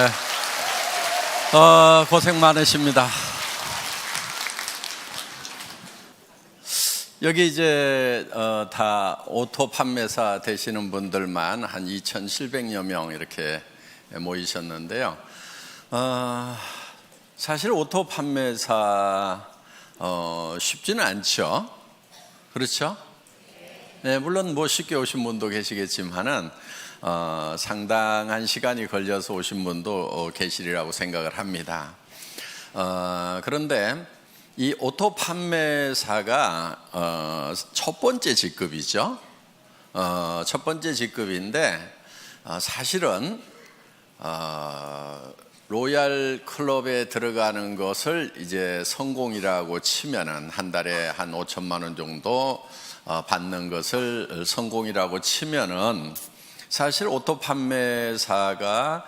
네, 고생 많으십니다. 여기 이제 다 오토 판매사 되시는 분들만 한 2,700여 명 이렇게 모이셨는데요. 사실 오토 판매사 쉽지는 않죠. 그렇죠? 네, 물론 뭐 쉽게 오신 분도 계시겠지만은 상당한 시간이 걸려서 오신 분도 계시리라고 생각을 합니다. 그런데 이 오토 판매사가 첫 번째 직급이죠. 첫 번째 직급인데 사실은 로얄 클럽에 들어가는 것을 이제 성공이라고 치면은 한 달에 한 5천만 원 정도 받는 것을 성공이라고 치면은 사실 오토 판매사가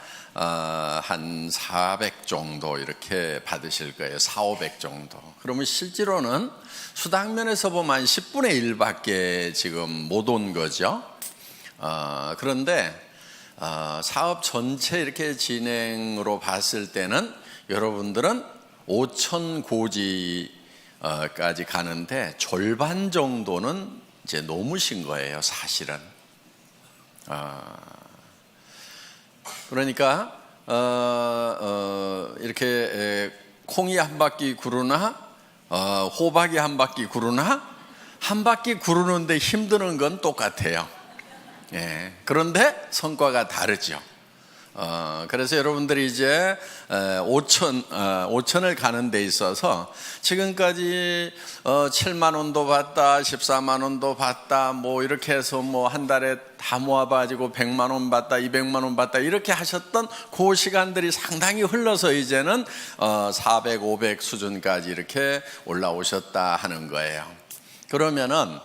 한 400 정도 이렇게 받으실 거예요. 400, 500 정도. 그러면 실제로는 수당면에서 보면 한 10분의 1밖에 지금 못 온 거죠. 그런데 사업 전체 이렇게 진행으로 봤을 때는 여러분들은 5천 고지까지 가는데 절반 정도는 이제 넘으신 거예요, 사실은. 그러니까 이렇게 콩이 한 바퀴 구르나 호박이 한 바퀴 구르나 한 바퀴 구르는데 힘드는 건 똑같아요. 예, 그런데 성과가 다르죠. 그래서 여러분들이 이제 5천을 가는 데 있어서 지금까지 7만 원도 받다, 14만 원도 받다, 뭐 이렇게 해서 뭐 한 달에 다 모아가지고 100만 원 받다, 200만 원 받다 이렇게 하셨던 그 시간들이 상당히 흘러서 이제는 400, 500 수준까지 이렇게 올라오셨다 하는 거예요. 그러면은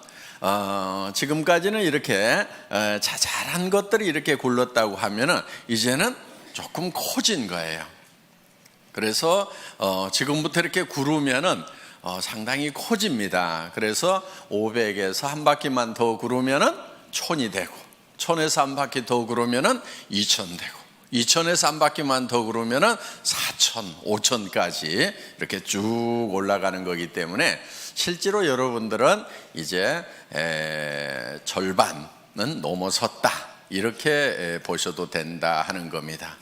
지금까지는 이렇게 자잘한 것들이 이렇게 굴렀다고 하면은 이제는 조금 커진 거예요. 그래서 지금부터 이렇게 구르면은 상당히 커집니다. 그래서 500에서 한 바퀴만 더 구르면은 1000이 되고, 1000에서 한 바퀴 더 구르면은 2000 되고, 2000에서 한 바퀴만 더 구르면은 4000, 5000까지 이렇게 쭉 올라가는 거기 때문에 실제로 여러분들은 이제 절반은 넘어섰다 이렇게 보셔도 된다 하는 겁니다.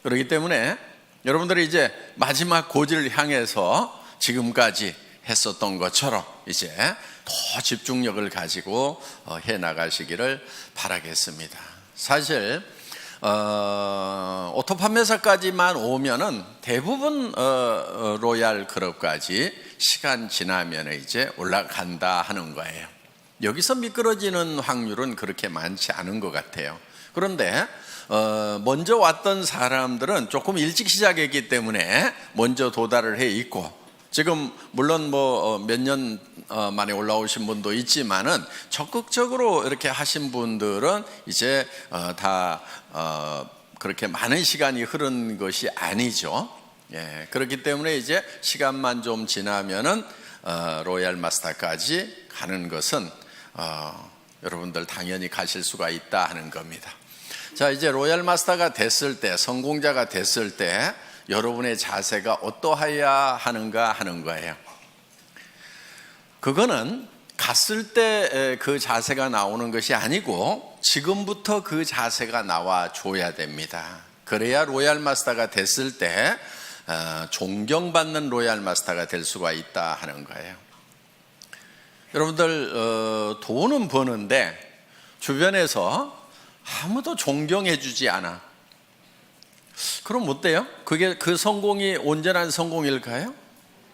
그렇기 때문에 여러분들이 이제 마지막 고지를 향해서 지금까지 했었던 것처럼 이제 더 집중력을 가지고 해 나가시기를 바라겠습니다. 사실 오토 판매사까지만 오면은 대부분 로얄 클럽까지 시간 지나면 이제 올라간다 하는 거예요. 여기서 미끄러지는 확률은 그렇게 많지 않은 것 같아요. 그런데 먼저 왔던 사람들은 조금 일찍 시작했기 때문에 먼저 도달을 해 있고, 지금 물론 뭐 몇 년 만에 올라오신 분도 있지만은 적극적으로 이렇게 하신 분들은 이제 다 그렇게 많은 시간이 흐른 것이 아니죠. 예, 그렇기 때문에 이제 시간만 좀 지나면은 로얄 마스터까지 가는 것은 여러분들 당연히 가실 수가 있다 하는 겁니다. 자, 이제 로얄 마스터가 됐을 때, 성공자가 됐을 때 여러분의 자세가 어떠해야 하는가 하는 거예요. 그거는 갔을 때 그 자세가 나오는 것이 아니고 지금부터 그 자세가 나와 줘야 됩니다. 그래야 로얄 마스터가 됐을 때 존경받는 로얄 마스터가 될 수가 있다 하는 거예요. 여러분들 돈은 버는데 주변에서 아무도 존경해 주지 않아. 그럼 어때요? 그게 그 성공이 온전한 성공일까요?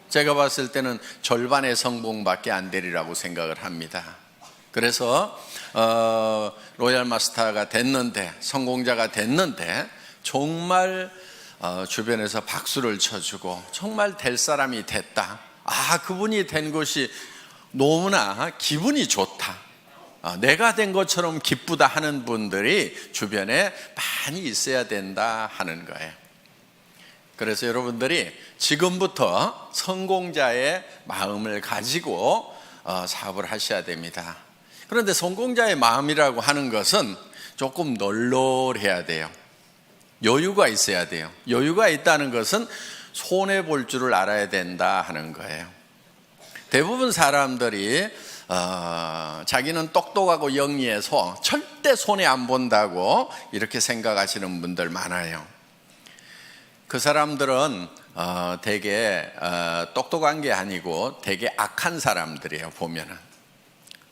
제가 봤을 때는 절반의 성공밖에 안 되리라고 생각을 합니다. 그래서 로얄 마스터가 됐는데, 성공자가 됐는데 정말 주변에서 박수를 쳐주고 정말 될 사람이 됐다, 그분이 된 것이 너무나 기분이 좋다, 내가 된 것처럼 기쁘다 하는 분들이 주변에 많이 있어야 된다 하는 거예요. 그래서 여러분들이 지금부터 성공자의 마음을 가지고 사업을 하셔야 됩니다. 그런데 성공자의 마음이라고 하는 것은 조금 널널해야 돼요. 여유가 있어야 돼요. 여유가 있다는 것은 손해 볼 줄을 알아야 된다 하는 거예요. 대부분 사람들이 자기는 똑똑하고 영리해서 절대 손해 안 본다고 이렇게 생각하시는 분들 많아요. 그 사람들은 되게 똑똑한 게 아니고 되게 악한 사람들이에요. 보면은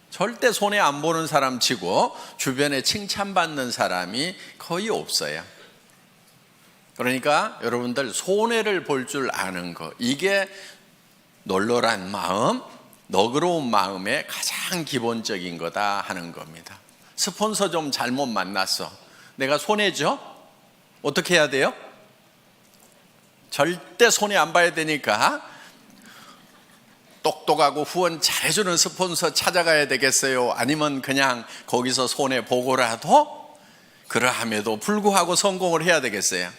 절대 손해 안 보는 사람 치고 주변에 칭찬받는 사람이 거의 없어요. 그러니까 여러분들 손해를 볼 줄 아는 거, 이게 널널한 마음, 너그러운 마음의 가장 기본적인 거다 하는 겁니다. 스폰서 좀 잘못 만났어. 내가 손해죠? 어떻게 해야 돼요? 절대 손해 안 봐야 되니까 똑똑하고 후원 잘해주는 스폰서 찾아가야 되겠어요? 아니면 그냥 거기서 손해 보고라도 그러함에도 불구하고 성공을 해야 되겠어요?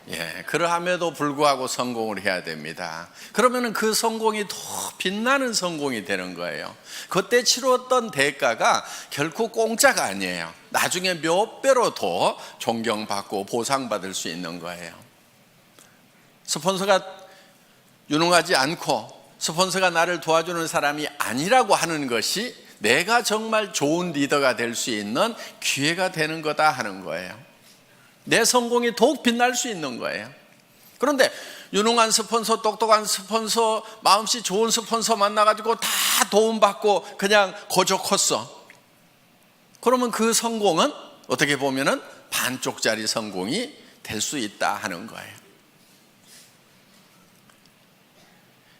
예, 그러함에도 불구하고 성공을 해야 됩니다. 그러면 그 성공이 더 빛나는 성공이 되는 거예요. 그때 치렀던 대가가 결코 공짜가 아니에요. 나중에 몇 배로 더 존경받고 보상받을 수 있는 거예요. 스폰서가 유능하지 않고 스폰서가 나를 도와주는 사람이 아니라고 하는 것이 내가 정말 좋은 리더가 될 수 있는 기회가 되는 거다 하는 거예요. 내 성공이 더욱 빛날 수 있는 거예요. 그런데 유능한 스폰서, 똑똑한 스폰서, 마음씨 좋은 스폰서 만나가지고 다 도움받고 그냥 거저 컸어. 그러면 그 성공은 어떻게 보면은 반쪽짜리 성공이 될 수 있다 하는 거예요.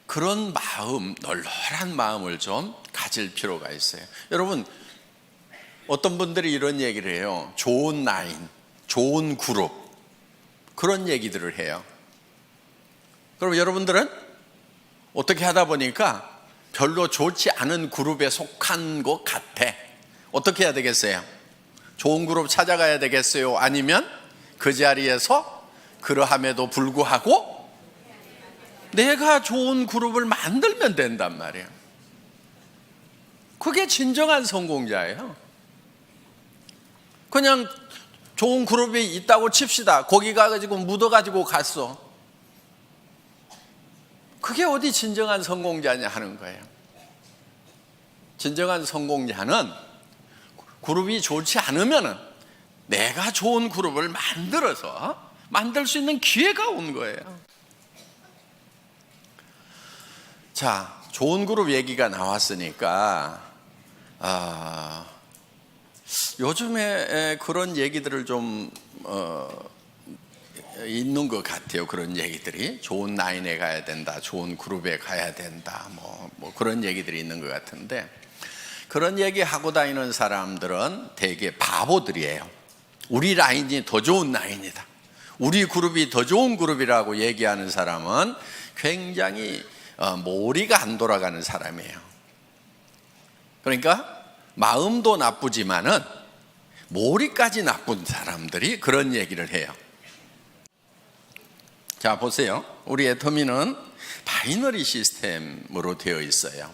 그런 마음, 널널한 마음을 좀 가질 필요가 있어요. 여러분, 어떤 분들이 이런 얘기를 해요. 좋은 라인, 좋은 그룹, 그런 얘기들을 해요. 그럼 여러분들은 어떻게 하다 보니까 별로 좋지 않은 그룹에 속한 것 같아. 어떻게 해야 되겠어요? 좋은 그룹 찾아가야 되겠어요? 아니면 그 자리에서 그러함에도 불구하고 내가 좋은 그룹을 만들면 된단 말이에요. 그게 진정한 성공자예요. 그냥 좋은 그룹이 있다고 칩시다. 거기 가가지고 묻어가지고 갔어. 그게 어디 진정한 성공자냐 하는 거예요. 진정한 성공자는 그룹이 좋지 않으면은 내가 좋은 그룹을 만들어서 만들 수 있는 기회가 온 거예요. 자, 좋은 그룹 얘기가 나왔으니까 요즘에 그런 얘기들을 좀 있는 것 같아요. 그런 얘기들이 좋은 라인에 가야 된다, 좋은 그룹에 가야 된다, 뭐 그런 얘기들이 있는 것 같은데, 그런 얘기 하고 다니는 사람들은 되게 바보들이에요. 우리 라인이 더 좋은 라인이다, 우리 그룹이 더 좋은 그룹이라고 얘기하는 사람은 굉장히 머리가 안 돌아가는 사람이에요. 그러니까 마음도 나쁘지만은 머리까지 나쁜 사람들이 그런 얘기를 해요. 자, 보세요. 우리 애터미는 바이너리 시스템으로 되어 있어요.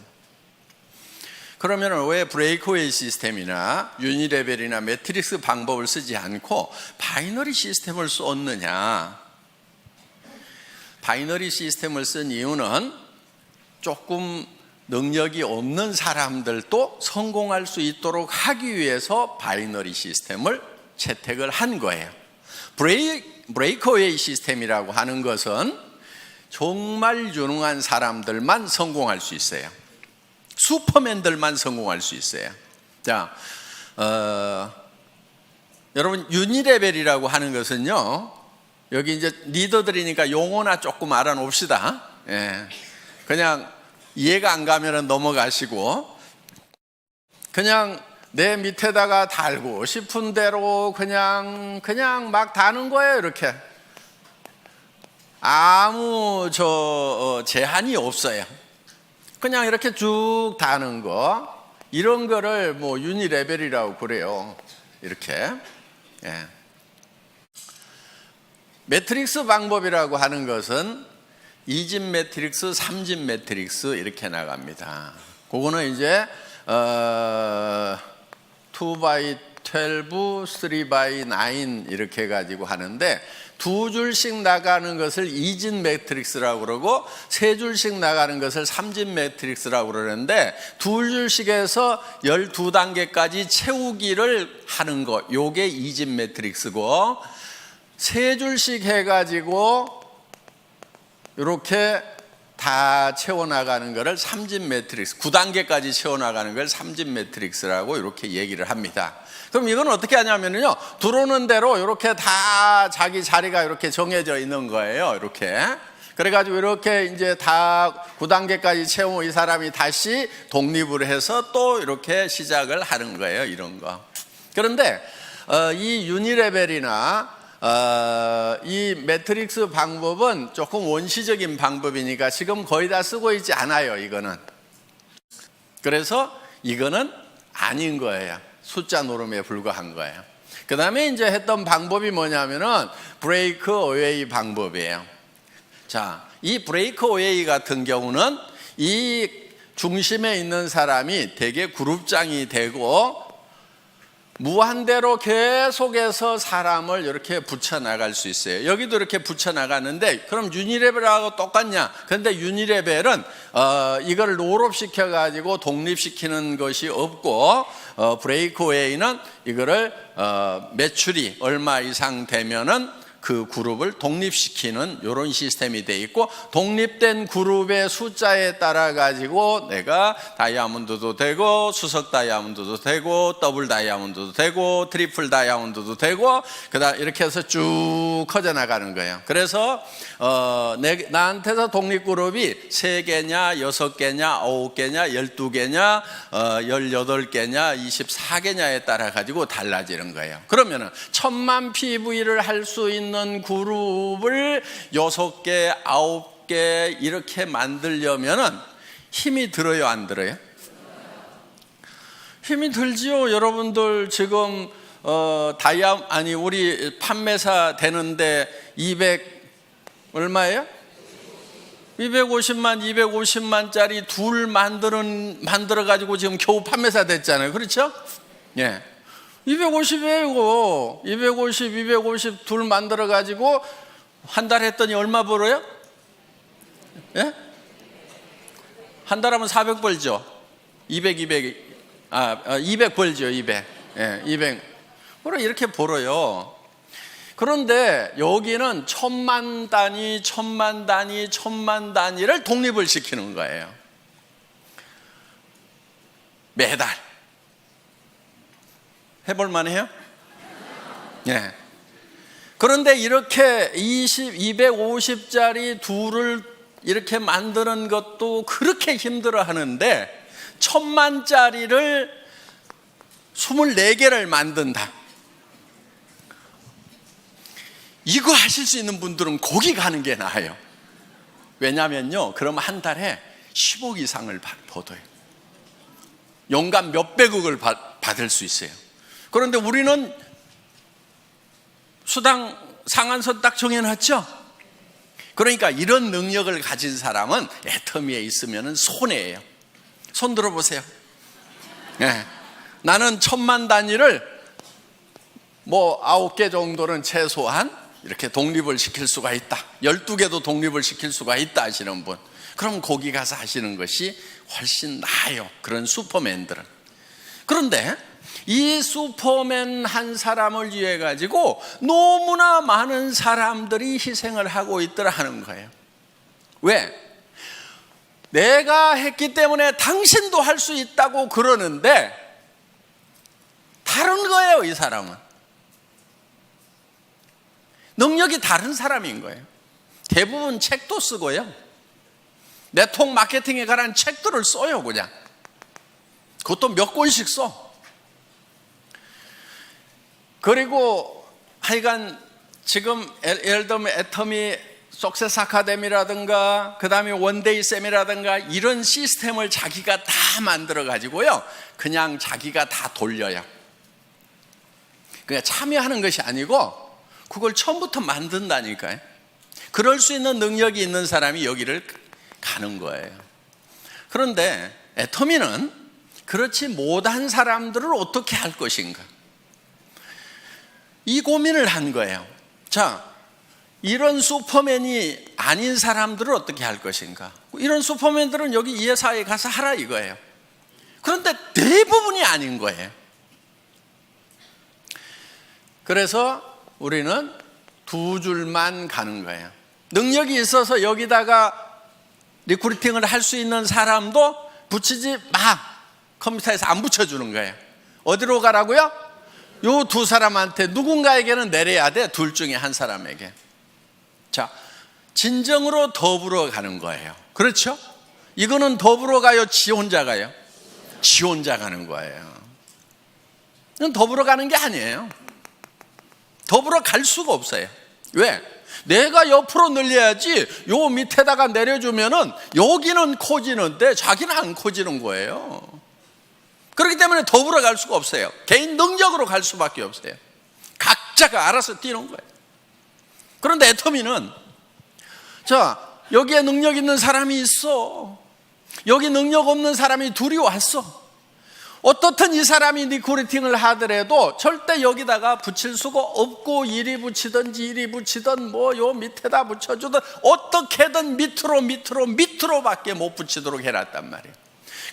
그러면 왜 브레이크웨이 시스템이나 유니레벨이나 매트릭스 방법을 쓰지 않고 바이너리 시스템을 썼느냐? 바이너리 시스템을 쓴 이유는 조금 능력이 없는 사람들도 성공할 수 있도록 하기 위해서 바이너리 시스템을 채택을 한 거예요. 브레이크웨이 시스템이라고 하는 것은 정말 유능한 사람들만 성공할 수 있어요. 슈퍼맨들만 성공할 수 있어요. 자, 여러분, 유니레벨이라고 하는 것은요, 여기 이제 리더들이니까 용어나 조금 알아놓읍시다. 예. 그냥 이해가 안 가면 넘어가시고, 그냥 내 밑에다가 달고 싶은 대로 그냥 막 다는 거예요. 이렇게 아무 제한이 없어요. 그냥 이렇게 쭉 다는 거, 이런 거를 뭐 유니레벨이라고 그래요. 이렇게. 예. 매트릭스 방법이라고 하는 것은 2집 매트릭스, 3집 매트릭스 이렇게 나갑니다. 그거는 이제 2x2 12, 3 by 9 이렇게 가지고 하는데, 두 줄씩 나가는 것을 2진 매트릭스라고 그러고 세 줄씩 나가는 것을 3진 매트릭스라고 그러는데, 두 줄씩에서 12단계까지 채우기를 하는 거, 요게 2진 매트릭스고, 세 줄씩 해가지고 이렇게 다 채워나가는 것을 3진 매트릭스, 9단계까지 채워나가는 걸 3진 매트릭스라고 이렇게 얘기를 합니다. 그럼 이건 어떻게 하냐면요, 들어오는 대로 이렇게 다 자기 자리가 이렇게 정해져 있는 거예요. 이렇게. 그래가지고 이렇게 이제 다 9단계까지 채우면 이 사람이 다시 독립을 해서 또 이렇게 시작을 하는 거예요. 이런 거. 그런데 이 유니레벨이나 이 매트릭스 방법은 조금 원시적인 방법이니까 지금 거의 다 쓰고 있지 않아요. 이거는. 그래서 이거는 아닌 거예요. 숫자 노름에 불과한 거예요. 그 다음에 이제 했던 방법이 뭐냐면은 브레이크 어웨이 방법이에요. 자, 이 브레이크 어웨이 같은 경우는 이 중심에 있는 사람이 되게 그룹장이 되고 무한대로 계속해서 사람을 이렇게 붙여나갈 수 있어요. 여기도 이렇게 붙여나가는데, 그럼 유니레벨하고 똑같냐? 그런데 유니레벨은 이걸 롤업시켜가지고 독립시키는 것이 없고, 브레이크웨이는 이거를 매출이 얼마 이상 되면은 그 그룹을 독립시키는 이런 시스템이 돼 있고, 독립된 그룹의 숫자에 따라 가지고 내가 다이아몬드도 되고 수석 다이아몬드도 되고 더블 다이아몬드도 되고 트리플 다이아몬드도 되고, 그다음 이렇게 해서 쭉 커져 나가는 거예요. 그래서 나한테서 독립 그룹이 3개냐 6개냐 9개냐 12개냐 18개냐 24개냐에 따라 가지고 달라지는 거예요. 그러면은 1000만 PV를 할 수 있는 그룹을 6개, 9개 이렇게 만들려면은 힘이 들어요, 안 들어요? 힘이 들지요. 여러분들 지금 우리 판매사 되는데 200 얼마예요? 250만짜리 둘 만들어 가지고 지금 겨우 판매사 됐잖아요. 그렇죠? 예. 250이에요. 250 둘 만들어 가지고 한 달 했더니 얼마 벌어요? 예? 한 달 하면 400 벌죠. 200 벌죠. 200. 예, 200. 그래 이렇게 벌어요. 그런데 여기는 1000만 단위를 독립을 시키는 거예요. 매달. 해볼만 해요? 네. 그런데 이렇게 250짜리 둘을 이렇게 만드는 것도 그렇게 힘들어 하는데, 1000만짜리를 24개를 만든다. 이거 하실 수 있는 분들은 거기 가는 게 나아요. 왜냐면요, 그럼 한 달에 10억 이상을 벌어요. 연간 몇백억을 받을 수 있어요. 그런데 우리는 수당 상한선 딱 정해놨죠. 그러니까 이런 능력을 가진 사람은 애터미에 있으면 손해예요. 손 들어보세요. 네. 나는 1000만 단위를 9개 정도는 최소한 이렇게 독립을 시킬 수가 있다. 12개도 독립을 시킬 수가 있다 하시는 분, 그럼 거기 가서 하시는 것이 훨씬 나아요. 그런 슈퍼맨들은. 그런데 이 슈퍼맨 한 사람을 위해 가지고 너무나 많은 사람들이 희생을 하고 있더라 하는 거예요. 왜? 내가 했기 때문에 당신도 할 수 있다고 그러는데 다른 거예요. 이 사람은 능력이 다른 사람인 거예요. 대부분 책도 쓰고요, 네트워크 마케팅에 관한 책들을 써요. 그냥 그것도 몇 권씩 써. 그리고 하여간 지금 예를 들면 애터미 석세스 아카데미라든가 그 다음에 원데이 쌤이라든가 이런 시스템을 자기가 다 만들어 가지고요, 그냥 자기가 다 돌려요. 그냥 참여하는 것이 아니고 그걸 처음부터 만든다니까요. 그럴 수 있는 능력이 있는 사람이 여기를 가는 거예요. 그런데 애터미는 그렇지 못한 사람들을 어떻게 할 것인가? 이 고민을 한 거예요. 자, 이런 슈퍼맨이 아닌 사람들은 어떻게 할 것인가? 이런 슈퍼맨들은 여기 이 회사에 가서 하라 이거예요. 그런데 대부분이 아닌 거예요. 그래서 우리는 두 줄만 가는 거예요. 능력이 있어서 여기다가 리크루팅을 할 수 있는 사람도 붙이지 마. 컴퓨터에서 안 붙여주는 거예요. 어디로 가라고요? 요 두 사람한테 누군가에게는 내려야 돼. 둘 중에 한 사람에게. 자, 진정으로 더불어 가는 거예요. 그렇죠? 이거는 더불어 가요? 지 혼자 가요? 지 혼자 가는 거예요. 이건 더불어 가는 게 아니에요. 더불어 갈 수가 없어요. 왜? 내가 옆으로 늘려야지 요 밑에다가 내려주면은 여기는 커지는데 자기는 안 커지는 거예요. 그렇기 때문에 더불어 갈 수가 없어요. 개인 능력으로 갈 수밖에 없어요. 각자가 알아서 뛰는 거예요. 그런데 애터미는 자, 여기에 능력 있는 사람이 있어. 여기 능력 없는 사람이 둘이 왔어. 어떻든 이 사람이 리크루팅을 하더라도 절대 여기다가 붙일 수가 없고, 이리 붙이든지 이리 붙이든 뭐 요 밑에다 붙여주든 어떻게든 밑으로밖에 못 붙이도록 해놨단 말이에요.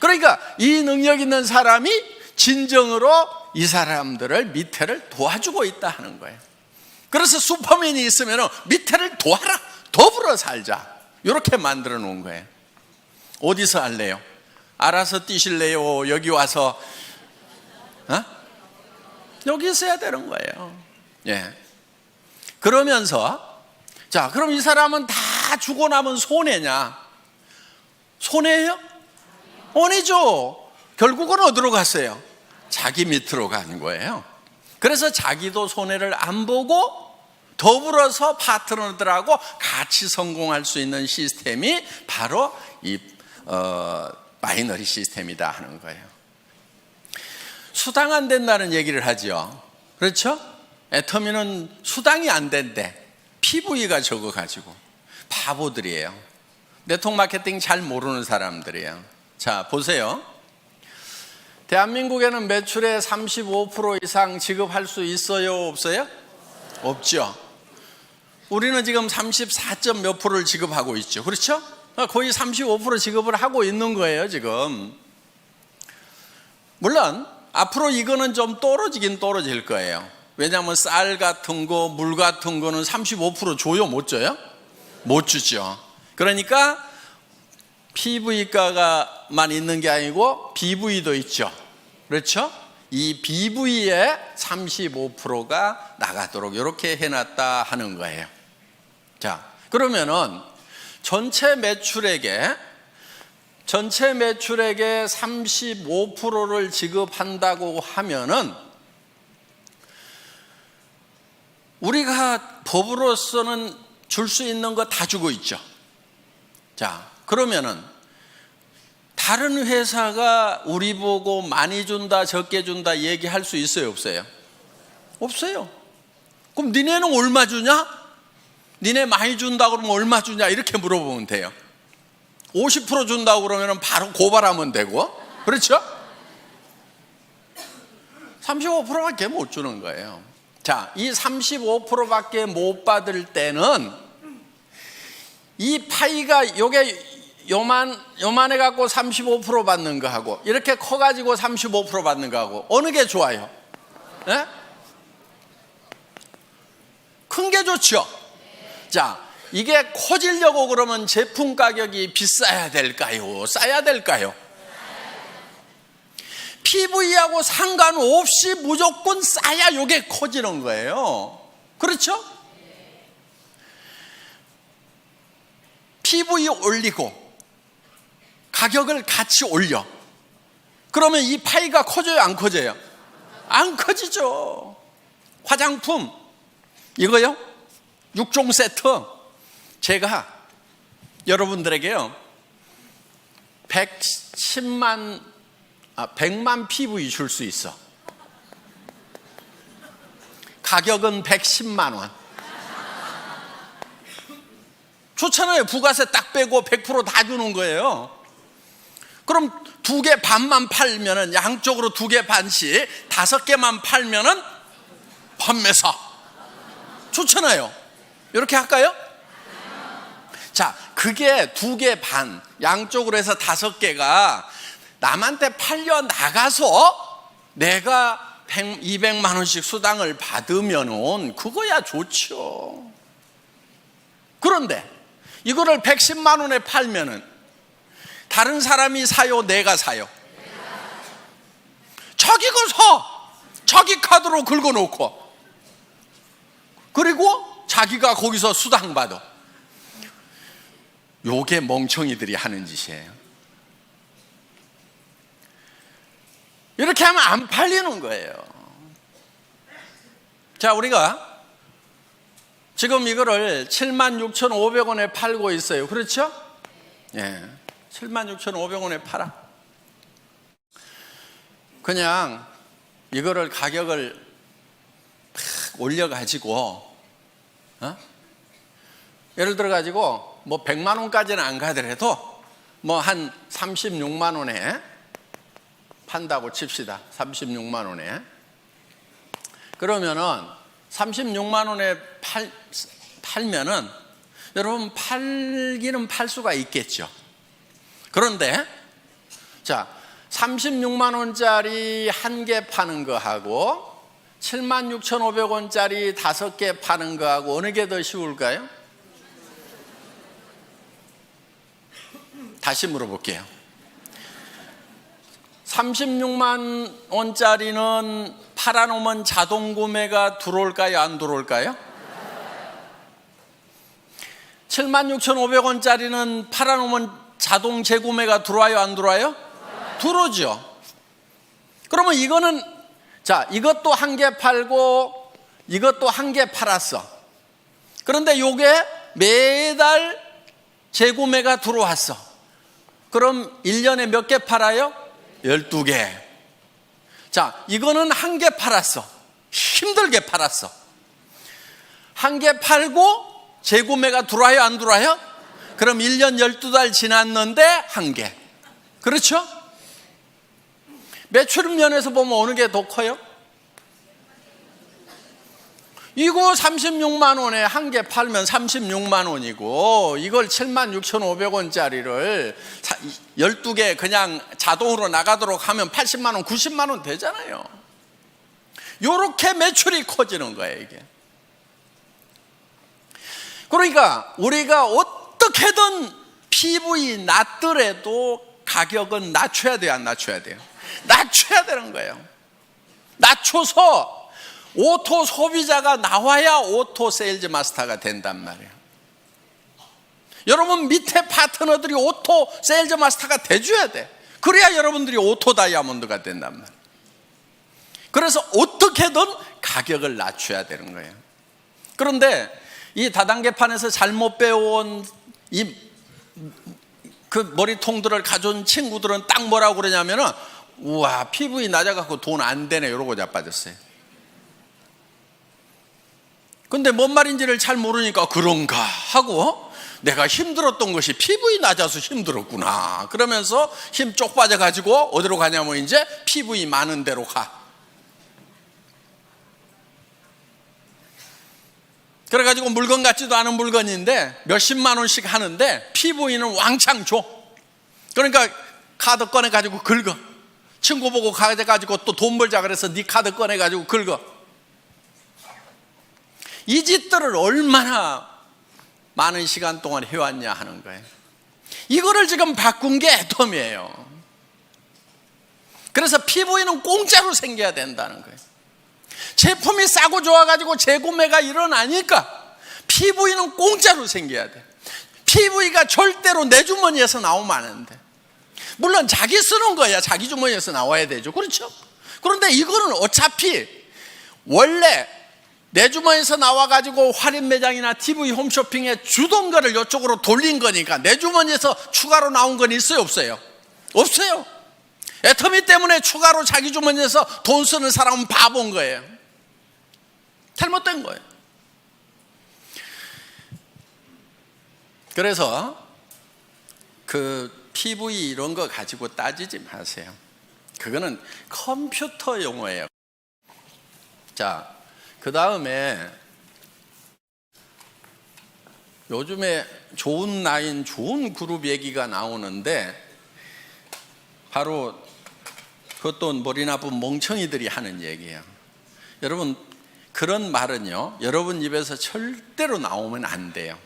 그러니까 이 능력 있는 사람이 진정으로 이 사람들을 밑에를 도와주고 있다 하는 거예요. 그래서 슈퍼맨이 있으면 밑에를 도와라, 더불어 살자, 이렇게 만들어 놓은 거예요. 어디서 할래요? 알아서 뛰실래요? 여기 와서 여기 있어야 되는 거예요. 예. 그러면서 자, 그럼 이 사람은 다 주고 나면 손해냐? 손해예요? 아니죠. 결국은 어디로 갔어요? 자기 밑으로 가는 거예요. 그래서 자기도 손해를 안 보고 더불어서 파트너들하고 같이 성공할 수 있는 시스템이 바로 이 바이너리 시스템이다 하는 거예요. 수당 안 된다는 얘기를 하죠. 그렇죠? 애터미는 수당이 안 된대. PV가 적어가지고. 바보들이에요. 네트워크 마케팅 잘 모르는 사람들이에요. 자, 보세요. 대한민국에는 매출의 35% 이상 지급할 수 있어요? 없어요? 없죠. 우리는 지금 34점 몇 프로를 지급하고 있죠. 그렇죠? 거의 35% 지급을 하고 있는 거예요, 지금. 물론 앞으로 이거는 좀 떨어지긴 떨어질 거예요. 왜냐하면 쌀 같은 거, 물 같은 거는 35% 줘요? 못 줘요? 못 주죠. 그러니까 PV가만 있는 게 아니고 BV도 있죠. 그렇죠? 이 BV에 35%가 나가도록 이렇게 해놨다 하는 거예요. 자, 그러면은 전체 매출액의 35%를 지급한다고 하면은 우리가 법으로서는 줄 수 있는 거 다 주고 있죠. 자, 그러면은 다른 회사가 우리 보고 많이 준다, 적게 준다 얘기할 수 있어요, 없어요? 없어요. 그럼 니네는 얼마 주냐? 니네 많이 준다 그러면 얼마 주냐? 이렇게 물어보면 돼요. 50% 준다고 그러면 바로 고발하면 되고, 그렇죠? 35%밖에 못 주는 거예요. 자, 이 35%밖에 못 받을 때는 이 파이가 요게 요만해 갖고 35% 받는 거하고 이렇게 커가지고 35% 받는 거하고 어느 게 좋아요? 네? 큰 게 좋죠. 자, 이게 커지려고 그러면 제품 가격이 비싸야 될까요? 싸야 될까요? PV하고 상관없이 무조건 싸야 이게 커지는 거예요. 그렇죠? PV 올리고 가격을 같이 올려. 그러면 이 파이가 커져요? 안 커져요? 안 커지죠. 화장품 이거요? 6종 세트 제가 여러분들에게요 110만 100만 PV 줄 수 있어. 가격은 110만 원. 좋잖아요. 부가세 딱 빼고 100% 다 주는 거예요. 그럼 2개 반만 팔면은 양쪽으로 2개 반씩 5개만 팔면은 판매사 좋잖아요. 이렇게 할까요? 자, 그게 2개 반, 양쪽으로 해서 5개가 남한테 팔려 나가서 내가 200만 원씩 수당을 받으면은 그거야 좋죠. 그런데 이거를 110만 원에 팔면은 다른 사람이 사요, 내가 사요? 자기가 사. 자기 카드로 긁어놓고, 그리고 자기가 거기서 수당 받아. 요게 멍청이들이 하는 짓이에요. 이렇게 하면 안 팔리는 거예요. 자, 우리가 지금 이거를 76,500원에 팔고 있어요. 그렇죠? 예, 76,500원에 팔아. 그냥 이거를 가격을 올려가지고, 예를 들어가지고 뭐 100만 원까지는 안 가더라도 뭐 한 36만 원에 판다고 칩시다. 36만 원에. 그러면은 36만 원에 팔면은 여러분 팔기는 팔 수가 있겠죠. 그런데 자, 36만 원짜리 1개 파는 거하고 76,500원짜리 5개 파는 거하고 어느 게 더 쉬울까요? 다시 물어볼게요. 36만 원짜리는 팔아놓으면 자동 구매가 들어올까요? 안 들어올까요? 76,500원짜리는 팔아놓으면 자동 재구매가 들어와요? 안 들어와요? 들어오죠. 그러면 이거는, 자, 이것도 1개 팔고 이것도 1개 팔았어. 그런데 요게 매달 재구매가 들어왔어. 그럼 1년에 몇 개 팔아요? 12개. 자, 이거는 1개 팔았어. 힘들게 팔았어. 1개 팔고 재구매가 들어와요? 안 들어와요? 그럼 1년 12달 지났는데 1개. 그렇죠? 매출 면에서 보면 어느 게 더 커요? 이거 36만 원에 1개 팔면 36만 원이고, 이걸 76,500원짜리를 12개 그냥 자동으로 나가도록 하면 80만 원, 90만 원 되잖아요. 이렇게 매출이 커지는 거예요, 이게. 그러니까 우리가 어떻게든 PV 낮더라도 가격은 낮춰야 돼요, 안 낮춰야 돼요? 낮춰야 되는 거예요. 낮춰서 오토 소비자가 나와야 오토 세일즈 마스터가 된단 말이에요. 여러분 밑에 파트너들이 오토 세일즈 마스터가 돼줘야 돼. 그래야 여러분들이 오토 다이아몬드가 된단 말이에요. 그래서 어떻게든 가격을 낮춰야 되는 거예요. 그런데 이 다단계판에서 잘못 배워온 그 머리통들을 가져온 친구들은 딱 뭐라고 그러냐면은, 우와, PV 낮아갖고 돈 안 되네, 이러고 자빠졌어요. 근데 뭔 말인지를 잘 모르니까 그런가 하고, 내가 힘들었던 것이 PV 낮아서 힘들었구나 그러면서 힘 쪽 빠져가지고 어디로 가냐면 이제 PV 많은 데로 가. 그래가지고 물건 같지도 않은 물건인데 몇십만 원씩 하는데 PV는 왕창 줘. 그러니까 카드 꺼내가지고 긁어. 친구 보고 가져가지고 또 돈 벌자 그래서 네 카드 꺼내가지고 긁어. 이 짓들을 얼마나 많은 시간 동안 해왔냐 하는 거예요. 이거를 지금 바꾼 게 애텀이에요. 그래서 PV는 공짜로 생겨야 된다는 거예요. 제품이 싸고 좋아가지고 재구매가 일어나니까 PV는 공짜로 생겨야 돼. PV가 절대로 내 주머니에서 나오면 안 돼. 물론 자기 쓰는 거야 자기 주머니에서 나와야 되죠. 그렇죠? 그런데 이거는 어차피 원래 내 주머니에서 나와가지고 할인 매장이나 TV 홈쇼핑에 주던 거를 이쪽으로 돌린 거니까 내 주머니에서 추가로 나온 건 있어요? 없어요? 없어요. 애터미 때문에 추가로 자기 주머니에서 돈 쓰는 사람은 바본 거예요. 잘못된 거예요. 그래서 그 PV 이런 거 가지고 따지지 마세요. 그거는 컴퓨터 용어예요. 자, 그 다음에 요즘에 좋은 라인, 좋은 그룹 얘기가 나오는데 바로 그것도 머리 나쁜 멍청이들이 하는 얘기예요. 여러분, 그런 말은요, 여러분 입에서 절대로 나오면 안 돼요.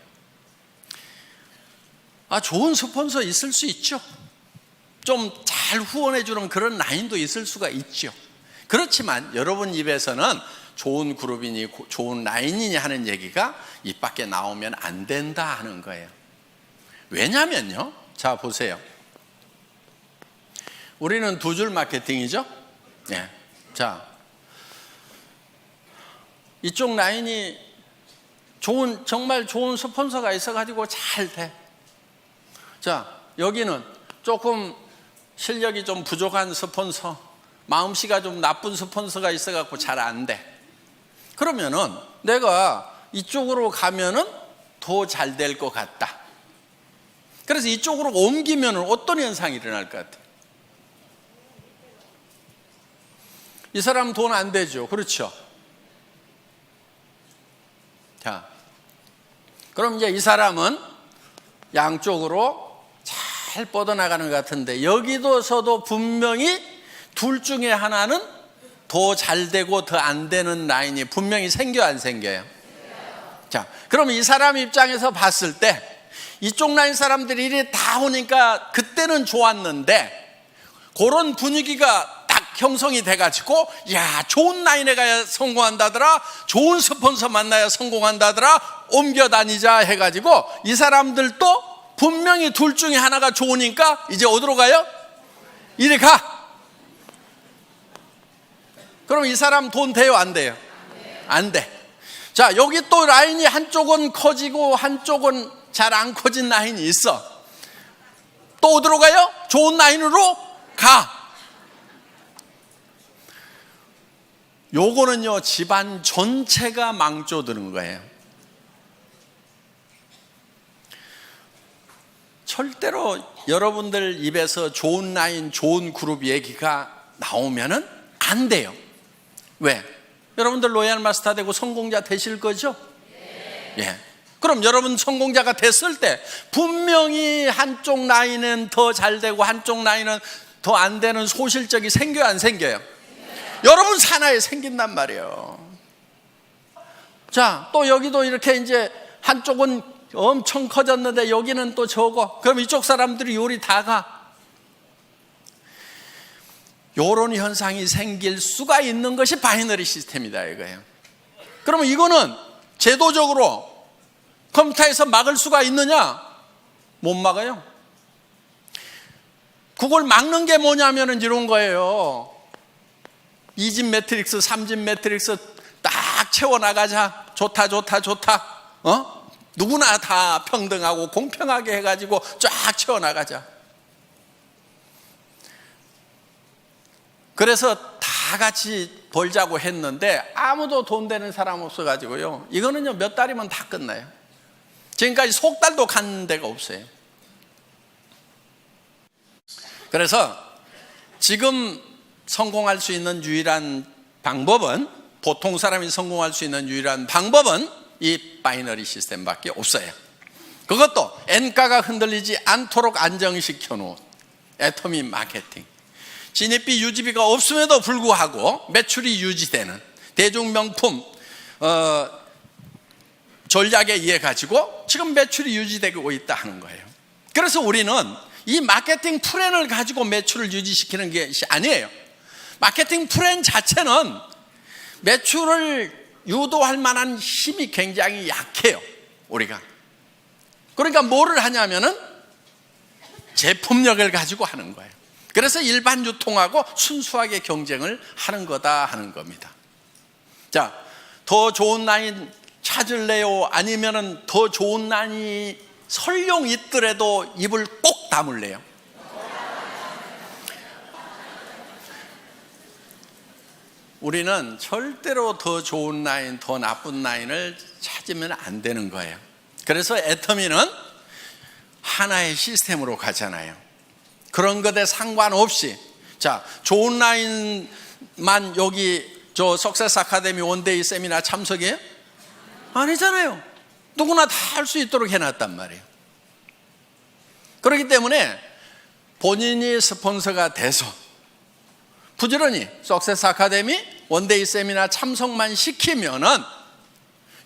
좋은 스폰서 있을 수 있죠. 좀 잘 후원해주는 그런 라인도 있을 수가 있죠. 그렇지만 여러분 입에서는 좋은 그룹이니 좋은 라인이니 하는 얘기가 입 밖에 나오면 안 된다 하는 거예요. 왜냐면요, 자 보세요. 우리는 두 줄 마케팅이죠. 네. 자, 이쪽 라인이 정말 좋은 스폰서가 있어가지고 잘 돼. 자, 여기는 조금 실력이 좀 부족한 스폰서, 마음씨가 좀 나쁜 스폰서가 있어갖고 잘 안 돼. 그러면은 내가 이쪽으로 가면은 더 잘 될 것 같다. 그래서 이쪽으로 옮기면 어떤 현상이 일어날 것 같아요? 이 사람 돈 안 되죠. 그렇죠? 자, 그럼 이제 이 사람은 양쪽으로 잘 뻗어나가는 것 같은데 여기서도 분명히 둘 중에 하나는 더 잘 되고 더 안 되는 라인이 분명히 생겨요, 안 생겨요? 자, 그럼 이 사람 입장에서 봤을 때 이쪽 라인 사람들이 이리 다 오니까 그때는 좋았는데 그런 분위기가 딱 형성이 돼가지고 야, 좋은 라인에 가야 성공한다더라, 좋은 스폰서 만나야 성공한다더라, 옮겨 다니자 해가지고 이 사람들도 분명히 둘 중에 하나가 좋으니까 이제 어디로 가요? 이리 가. 그럼 이 사람 돈 돼요, 안 돼요? 안 돼. 자, 여기 또 라인이 한쪽은 커지고 한쪽은 잘 안 커진 라인이 있어. 또 어디로 가요? 좋은 라인으로 가. 요거는요, 집안 전체가 망조드는 거예요. 절대로 여러분들 입에서 좋은 라인, 좋은 그룹 얘기가 나오면은 안 돼요. 왜? 여러분들 로얄 마스터 되고 성공자 되실 거죠? 예. 그럼 여러분 성공자가 됐을 때 분명히 한쪽 라인은 더 잘 되고 한쪽 라인은 더 안 되는 소실적이 생겨요, 안 생겨요? 여러분 산하에 생긴단 말이에요. 자, 또 여기도 이렇게 이제 한쪽은 엄청 커졌는데 여기는 또 적어. 그럼 이쪽 사람들이 요리 다 가. 요런 현상이 생길 수가 있는 것이 바이너리 시스템이다 이거예요. 그러면 이거는 제도적으로 컴퓨터에서 막을 수가 있느냐? 못 막아요. 그걸 막는 게 뭐냐면은 이런 거예요. 2집 매트릭스, 3집 매트릭스 딱 채워나가자. 좋다. 누구나 다 평등하고 공평하게 해가지고 쫙 채워나가자. 그래서 다 같이 벌자고 했는데 아무도 돈 되는 사람 없어가지고요. 이거는요, 몇 달이면 다 끝나요. 지금까지 석 달도 간 데가 없어요. 그래서 지금 성공할 수 있는 유일한 방법은, 보통 사람이 성공할 수 있는 유일한 방법은 이 바이너리 시스템밖에 없어요. 그것도 N가가 흔들리지 않도록 안정시켜 놓은 애터미 마케팅. 진입비 유지비가 없음에도 불구하고 매출이 유지되는 대중명품 전략에 의해 가지고 지금 매출이 유지되고 있다 하는 거예요. 그래서 우리는 이 마케팅 플랜을 가지고 매출을 유지시키는 것이 아니에요. 마케팅 플랜 자체는 매출을 유도할 만한 힘이 굉장히 약해요, 우리가. 그러니까 뭐를 하냐면은 제품력을 가지고 하는 거예요. 그래서 일반 유통하고 순수하게 경쟁을 하는 거다 하는 겁니다. 자, 더 좋은 라인 찾을래요? 아니면은 더 좋은 라인이 설령 있더라도 입을 꼭 다물래요? 우리는 절대로 더 좋은 라인, 더 나쁜 라인을 찾으면 안 되는 거예요. 그래서 애터미는 하나의 시스템으로 가잖아요. 그런 것에 상관없이, 자, 좋은 라인만 여기 저 석세스 아카데미 원데이 세미나 참석해요? 아니잖아요. 누구나 다 할 수 있도록 해놨단 말이에요. 그렇기 때문에 본인이 스폰서가 돼서 부지런히 석세스 아카데미 원데이 세미나 참석만 시키면은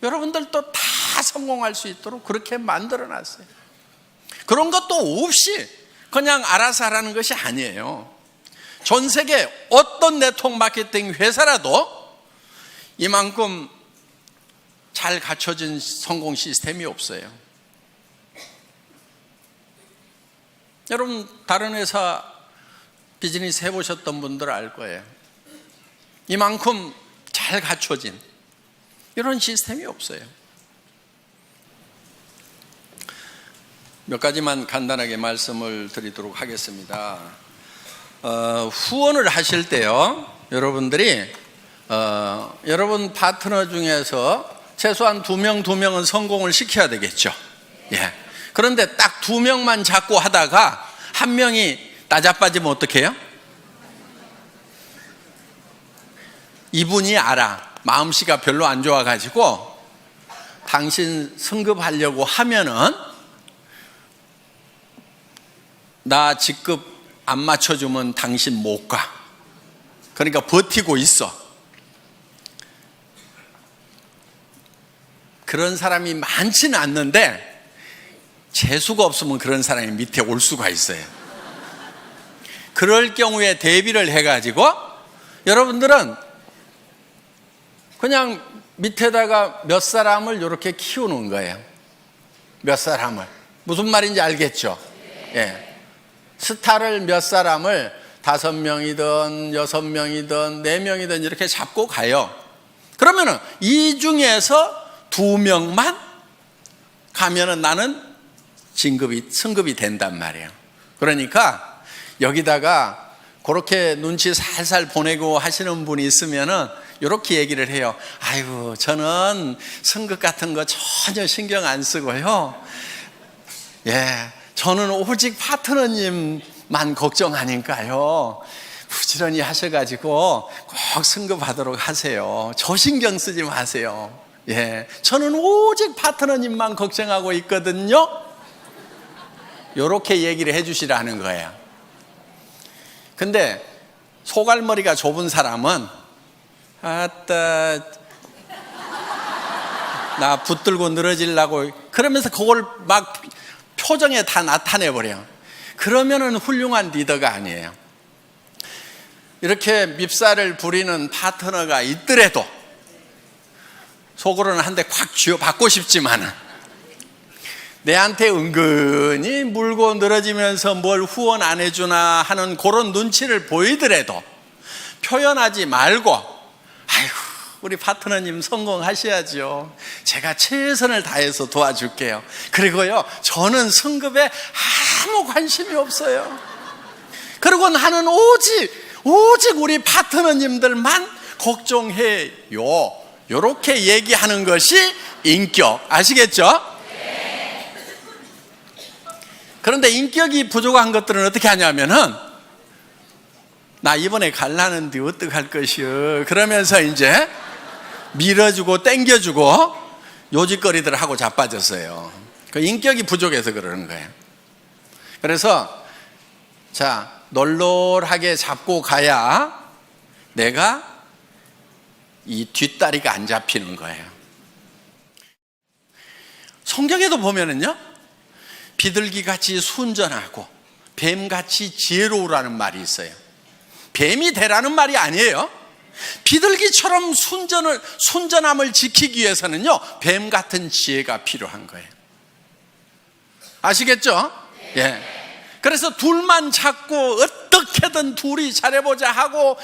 여러분들도 다 성공할 수 있도록 그렇게 만들어 놨어요. 그런 것도 없이 그냥 알아서 하라는 것이 아니에요. 전 세계 어떤 네트워크 마케팅 회사라도 이만큼 잘 갖춰진 성공 시스템이 없어요. 여러분 다른 회사 비즈니스 해보셨던 분들 알 거예요. 이만큼 잘 갖춰진 이런 시스템이 없어요. 몇 가지만 간단하게 말씀을 드리도록 하겠습니다. 후원을 하실 때요, 여러분들이 여러분 파트너 중에서 최소한 2명은 성공을 시켜야 되겠죠. 예. 그런데 딱 2명만 잡고 하다가 1명이 나자빠지면 어떻게 해요? 이분이 알아. 마음씨가 별로 안 좋아가지고 당신 승급하려고 하면은 나 직급 안 맞춰주면 당신 못 가. 그러니까 버티고 있어. 그런 사람이 많지는 않는데 재수가 없으면 그런 사람이 밑에 올 수가 있어요. 그럴 경우에 대비를 해가지고 여러분들은 그냥 밑에다가 몇 sa람을 이렇게 키우는 거예요. 몇 sa람을. 무슨 말인지 알겠죠? 예. 스타를 몇 sa람을 5명이든 6명이든 4명이든 이렇게 잡고 가요. 그러면은 이 중에서 2명만 가면은 나는 승급이 된단 말이에요. 그러니까 여기다가 그렇게 눈치 살살 보내고 하시는 분이 있으면은 이렇게 얘기를 해요. 아이고, 저는 승급 같은 거 전혀 신경 안 쓰고요. 예, 저는 오직 파트너님만 걱정하니까요. 부지런히 하셔가지고 꼭 승급하도록 하세요. 저 신경 쓰지 마세요. 예, 저는 오직 파트너님만 걱정하고 있거든요. 이렇게 얘기를 해주시라는 거예요. 근데 소갈머리가 좁은 사람은 아따 나 붙들고 늘어지려고 그러면서 그걸 막 표정에 다 나타내버려. 그러면은 훌륭한 리더가 아니에요. 이렇게 밉살을 부리는 파트너가 있더라도 속으로는 한 대 콱 쥐어받고 싶지만은 내한테 은근히 물고 늘어지면서 뭘 후원 안 해주나 하는 그런 눈치를 보이더라도 표현하지 말고, 아이고 우리 파트너님 성공하셔야죠. 제가 최선을 다해서 도와줄게요. 그리고요, 저는 승급에 아무 관심이 없어요. 그리고 나는 오직 우리 파트너님들만 걱정해요. 이렇게 얘기하는 것이 인격. 아시겠죠? 그런데 인격이 부족한 것들은 어떻게 하냐면은 나 이번에 갈라는데 어떡할 것이요, 그러면서 이제 밀어주고 땡겨주고 요짓거리들 하고 자빠졌어요. 그 인격이 부족해서 그러는 거예요. 그래서 자, 널널하게 잡고 가야 내가 이 뒷다리가 안 잡히는 거예요. 성경에도 보면은요, 비둘기같이 순전하고 뱀같이 지혜로우라는 말이 있어요. 뱀이 되라는 말이 아니에요. 비둘기처럼 순전함을 지키기 위해서는요, 뱀 같은 지혜가 필요한 거예요. 아시겠죠? 예. 그래서 둘만 찾고 어떻게든 둘이 잘해보자 하고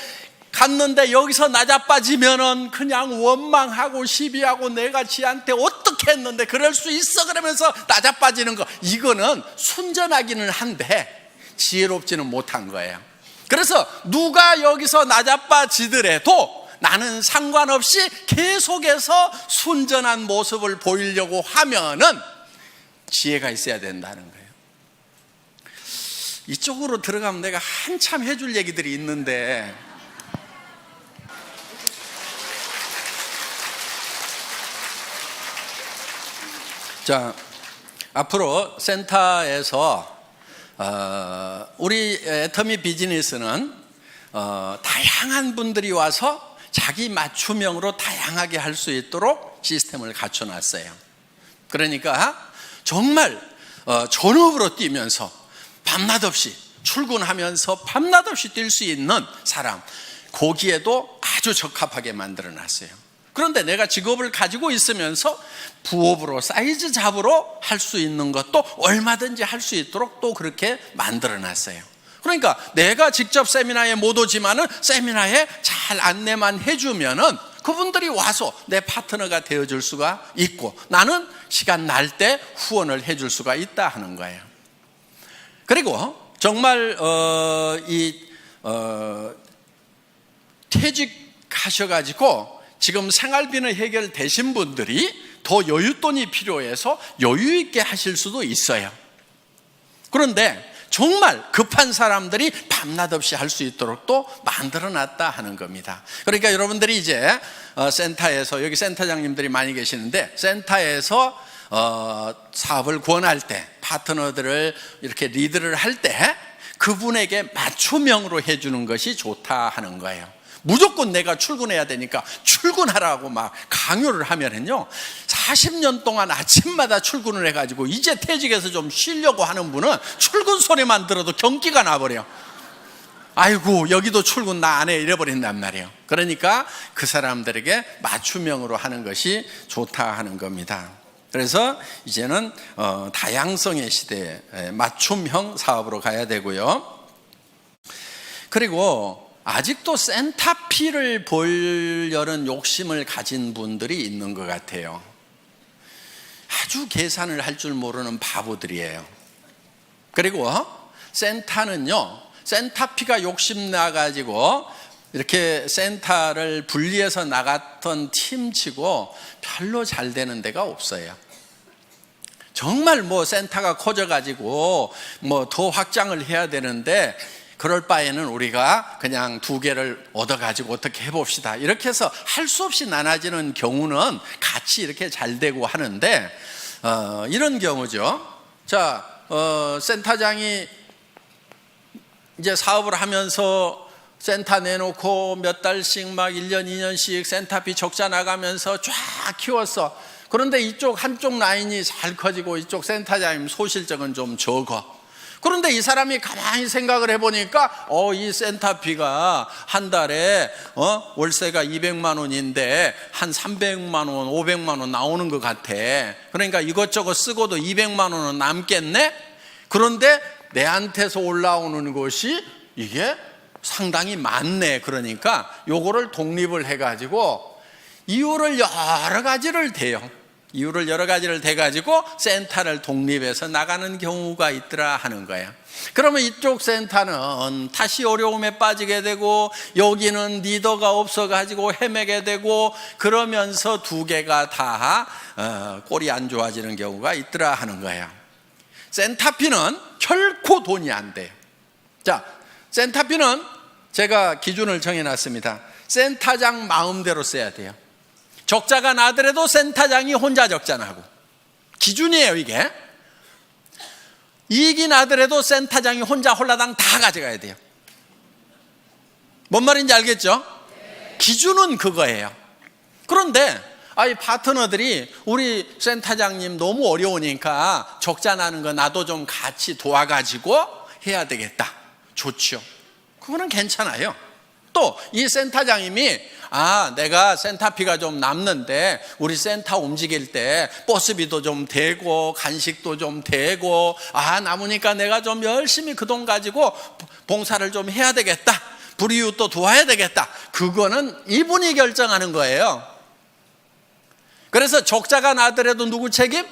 갔는데 여기서 나자빠지면은 그냥 원망하고 시비하고 내가 지한테 어떻게 했는데 그럴 수 있어 그러면서 나자빠지는 거, 이거는 순전하기는 한데 지혜롭지는 못한 거예요. 그래서 누가 여기서 나자빠지더라도 나는 상관없이 계속해서 순전한 모습을 보이려고 하면은 지혜가 있어야 된다는 거예요. 이쪽으로 들어가면 내가 한참 해줄 얘기들이 있는데 자, 앞으로 센터에서 우리 애터미 비즈니스는 다양한 분들이 와서 자기 맞춤형으로 다양하게 할 수 있도록 시스템을 갖춰놨어요. 그러니까 정말 전업으로 뛰면서 밤낮 없이 출근하면서 밤낮 없이 뛸 수 있는 사람, 거기에도 아주 적합하게 만들어놨어요. 그런데 내가 직업을 가지고 있으면서 부업으로 사이즈 잡으로 할 수 있는 것도 얼마든지 할 수 있도록 또 그렇게 만들어놨어요. 그러니까 내가 직접 세미나에 못 오지만은 세미나에 잘 안내만 해주면은 그분들이 와서 내 파트너가 되어줄 수가 있고, 나는 시간 날 때 후원을 해줄 수가 있다 하는 거예요. 그리고 정말 퇴직하셔가지고 지금 생활비는 해결되신 분들이 더 여윳돈이 필요해서 여유 있게 하실 수도 있어요. 그런데 정말 급한 사람들이 밤낮 없이 할 수 있도록 또 만들어놨다 하는 겁니다. 그러니까 여러분들이 이제 센터에서, 여기 센터장님들이 많이 계시는데, 센터에서 사업을 권할 때, 파트너들을 이렇게 리드를 할 때 그분에게 맞춤형으로 해주는 것이 좋다 하는 거예요. 무조건 내가 출근해야 되니까 출근하라고 막 강요를 하면은요, 40년 동안 아침마다 출근을 해가지고 이제 퇴직해서 좀 쉬려고 하는 분은 출근 소리만 들어도 경기가 나버려요. 아이고, 여기도 출근 나 안 해, 이래버린단 말이에요. 그러니까 그 사람들에게 맞춤형으로 하는 것이 좋다 하는 겁니다. 그래서 이제는 다양성의 시대에 맞춤형 사업으로 가야 되고요. 그리고 아직도 센터피를 보려는 욕심을 가진 분들이 있는 것 같아요. 아주 계산을 할 줄 모르는 바보들이에요. 그리고 센터는요, 센터피가 욕심나가지고 이렇게 센터를 분리해서 나갔던 팀치고 별로 잘 되는 데가 없어요. 정말 뭐 센터가 커져가지고 뭐 더 확장을 해야 되는데, 그럴 바에는 우리가 그냥 2개를 얻어가지고 어떻게 해봅시다, 이렇게 해서 할 수 없이 나눠지는 경우는 같이 이렇게 잘 되고 하는데, 이런 경우죠. 자, 센터장이 이제 사업을 하면서 센터 내놓고 몇 달씩 막 1년, 2년씩 센터비 적자 나가면서 쫙 키웠어. 그런데 이쪽 한쪽 라인이 잘 커지고 이쪽 센터장님 소실적은 좀 적어. 그런데 이 사람이 가만히 생각을 해보니까 이 센터비가 한 달에 월세가 200만 원인데 한 300만 원, 500만 원 나오는 것 같아. 그러니까 이것저것 쓰고도 200만 원은 남겠네? 그런데 내한테서 올라오는 것이 이게 상당히 많네. 그러니까 요거를 독립을 해가지고 이유를 여러 가지를 대요. 이유를 여러 가지를 대가지고 센터를 독립해서 나가는 경우가 있더라 하는 거예요. 그러면 이쪽 센터는 다시 어려움에 빠지게 되고, 여기는 리더가 없어가지고 헤매게 되고, 그러면서 2개가 다 꼴이 안 좋아지는 경우가 있더라 하는 거예요. 센터피는 결코 돈이 안 돼요. 자, 센터피는 제가 기준을 정해놨습니다. 센터장 마음대로 써야 돼요. 적자가 나더라도 센터장이 혼자 적자 나고, 기준이에요 이게. 이익이 나더라도 센터장이 혼자 홀라당 다 가져가야 돼요. 뭔 말인지 알겠죠? 기준은 그거예요. 그런데 이 파트너들이 우리 센터장님 너무 어려우니까 적자 나는 거 나도 좀 같이 도와가지고 해야 되겠다. 좋죠. 그거는 괜찮아요. 또 이 센터장님이 내가 센터피가 좀 남는데 우리 센터 움직일 때 버스비도 좀 되고 간식도 좀 되고 남으니까 내가 좀 열심히 그 돈 가지고 봉사를 좀 해야 되겠다, 불이웃도 도와야 되겠다. 그거는 이분이 결정하는 거예요. 그래서 적자가 나더라도 누구 책임?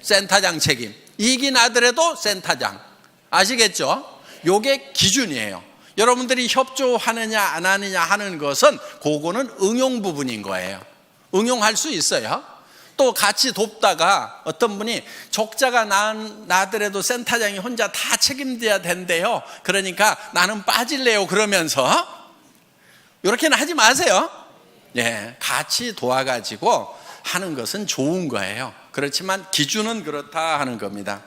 센터장 책임. 이익이 나더라도 센터장. 아시겠죠? 요게 기준이에요. 여러분들이 협조하느냐 안 하느냐 하는 것은 그거는 응용 부분인 거예요. 응용할 수 있어요. 또 같이 돕다가 어떤 분이 적자가 나더라도 센터장이 혼자 다 책임져야 된대요. 그러니까 나는 빠질래요. 그러면서 이렇게는 하지 마세요. 같이 도와가지고 하는 것은 좋은 거예요. 그렇지만 기준은 그렇다 하는 겁니다.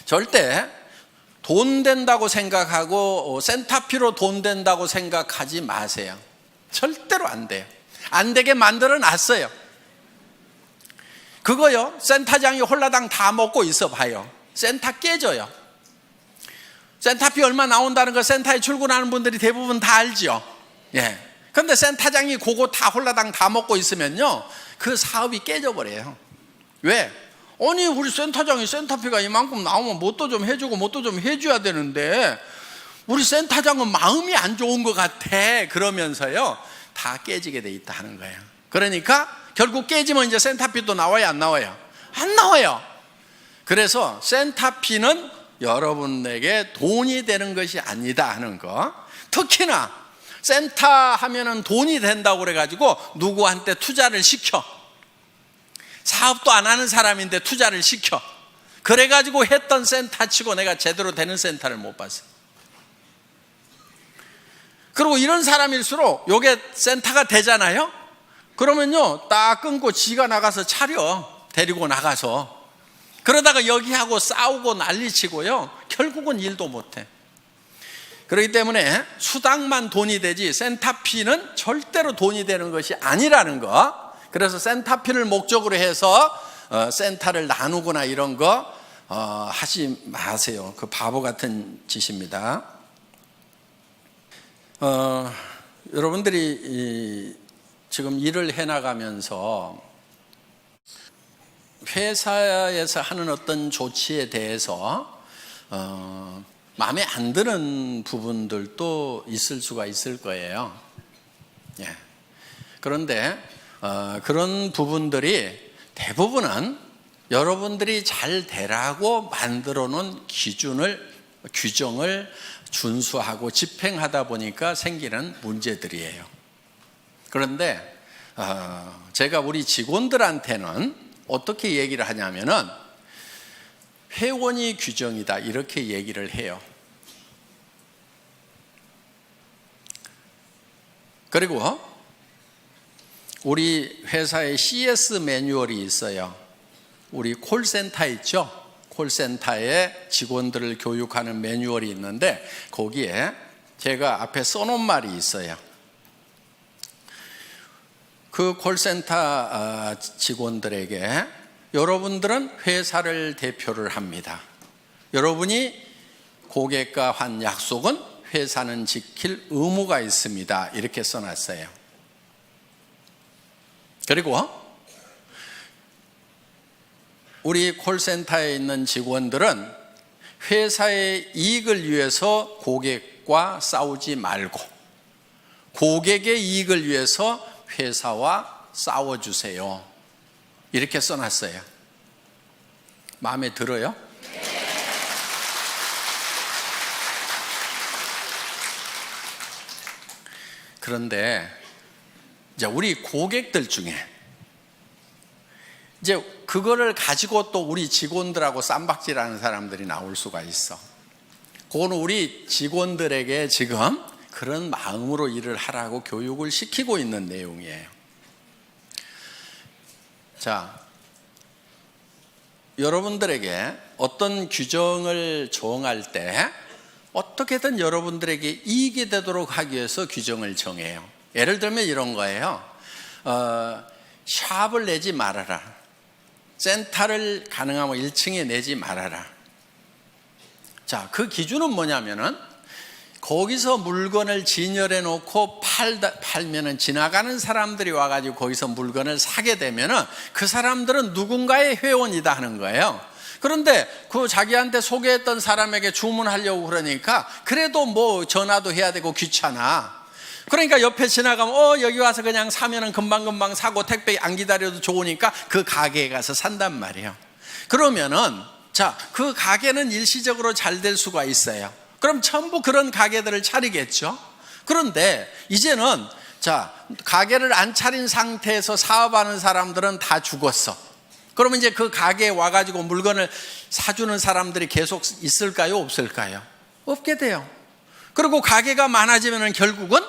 절대 돈 된다고 생각하고 센터피로 돈 된다고 생각하지 마세요. 절대로 안 돼요. 안 되게 만들어 놨어요. 그거요, 센터장이 홀라당 다 먹고 있어 봐요. 센터 깨져요. 센터피 얼마 나온다는 거 센터에 출근하는 분들이 대부분 다 알죠. 예. 근데 센터장이 그거 다 홀라당 다 먹고 있으면요, 그 사업이 깨져버려요. 왜? 아니, 우리 센터장이 센터피가 이만큼 나오면 뭣도 좀 해주고 뭣도 좀 해줘야 되는데 우리 센터장은 마음이 안 좋은 것 같아 그러면서요, 다 깨지게 돼 있다 하는 거예요. 그러니까 결국 깨지면 이제 센터피도 나와요, 안 나와요? 안 나와요. 그래서 센터피는 여러분에게 돈이 되는 것이 아니다 하는 거. 특히나 센터 하면은 돈이 된다고 그래가지고 누구한테 투자를 시켜. 사업도 안 하는 사람인데 투자를 시켜. 그래가지고 했던 센터 치고 내가 제대로 되는 센터를 못 봤어요. 그리고 이런 사람일수록 요게 센터가 되잖아요. 그러면요, 딱 끊고 지가 나가서 차려. 데리고 나가서. 그러다가 여기하고 싸우고 난리치고요, 결국은 일도 못해. 그렇기 때문에 수당만 돈이 되지 센터피는 절대로 돈이 되는 것이 아니라는 거. 그래서 센터피를 목적으로 해서 센터를 나누거나 이런 거 하지 마세요. 그 바보 같은 짓입니다. 여러분들이 지금 일을 해나가면서 회사에서 하는 어떤 조치에 대해서 마음에 안 드는 부분들도 있을 수가 있을 거예요. 예. 그런데 그런 부분들이 대부분은 여러분들이 잘 되라고 만들어 놓은 규정을 준수하고 집행하다 보니까 생기는 문제들이에요. 그런데 제가 우리 직원들한테는 어떻게 얘기를 하냐면은 회원이 규정이다 이렇게 얘기를 해요. 그리고 우리 회사에 CS 매뉴얼이 있어요. 우리 콜센터 있죠? 콜센터에 직원들을 교육하는 매뉴얼이 있는데 거기에 제가 앞에 써놓은 말이 있어요. 그 콜센터 직원들에게 여러분들은 회사를 대표를 합니다. 여러분이 고객과 한 약속은 회사는 지킬 의무가 있습니다. 이렇게 써놨어요. 그리고 우리 콜센터에 있는 직원들은 회사의 이익을 위해서 고객과 싸우지 말고 고객의 이익을 위해서 회사와 싸워주세요. 이렇게 써놨어요. 마음에 들어요? 그런데 이제 우리 고객들 중에 이제 그거를 가지고 또 우리 직원들하고 쌈박질하는 사람들이 나올 수가 있어. 그거는 우리 직원들에게 지금 그런 마음으로 일을 하라고 교육을 시키고 있는 내용이에요. 자, 여러분들에게 어떤 규정을 정할 때 어떻게든 여러분들에게 이익이 되도록 하기 위해서 규정을 정해요. 예를 들면 이런 거예요. 샵을 내지 말아라. 센터를 가능하면 1층에 내지 말아라. 자, 그 기준은 뭐냐면은 거기서 물건을 진열해 놓고 팔면은 지나가는 사람들이 와가지고 거기서 물건을 사게 되면은 그 사람들은 누군가의 회원이다 하는 거예요. 그런데 그 자기한테 소개했던 사람에게 주문하려고 그러니까 그래도 뭐 전화도 해야 되고 귀찮아. 그러니까 옆에 지나가면 여기 와서 그냥 사면은 금방금방 사고 택배 안 기다려도 좋으니까 그 가게에 가서 산단 말이에요. 그러면은 자, 그 가게는 일시적으로 잘 될 수가 있어요. 그럼 전부 그런 가게들을 차리겠죠. 그런데 이제는 자, 가게를 안 차린 상태에서 사업하는 사람들은 다 죽었어. 그러면 이제 그 가게에 와가지고 물건을 사주는 사람들이 계속 있을까요? 없을까요? 없게 돼요. 그리고 가게가 많아지면 결국은